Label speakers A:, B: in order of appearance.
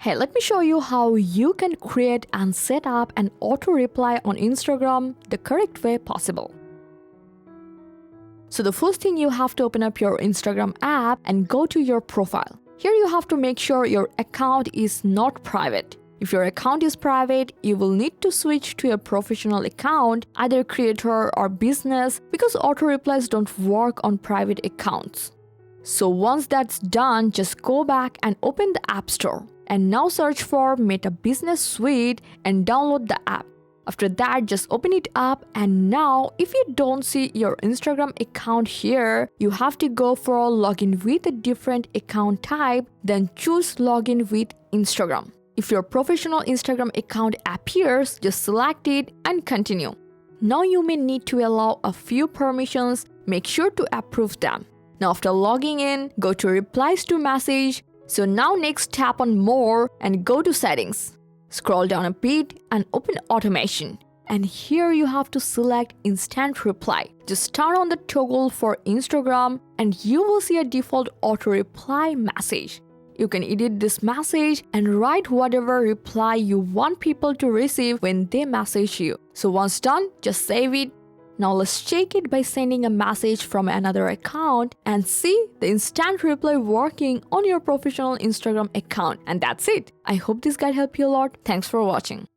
A: Hey, let me show you how you can create and set up an auto reply on Instagram the correct way possible. So the first thing, you have to open up your Instagram app and go to your profile. Here you have to make sure your account is not private. If your account is private, you will need to switch to a professional account, either creator or business, because auto replies don't work on private accounts. So once that's done, just go back and open the App Store. And now search for Meta Business Suite and download the app. After that, just open it up, and now if you don't see your Instagram account here, you have to go for login with a different account type, then choose login with Instagram. If your professional Instagram account appears, just select it and continue. Now you may need to allow a few permissions, make sure to approve them. Now after logging in, go to replies to message. So now next tap on more and go to settings. Scroll down a bit and open automation. And here you have to select instant reply. Just turn on the toggle for Instagram and you will see a default auto reply message. You can edit this message and write whatever reply you want people to receive when they message you. So once done, just save it. Now let's check it by sending a message from another account and see the instant reply working on your professional Instagram account. And that's it. I hope this guide helped you a lot. Thanks for watching.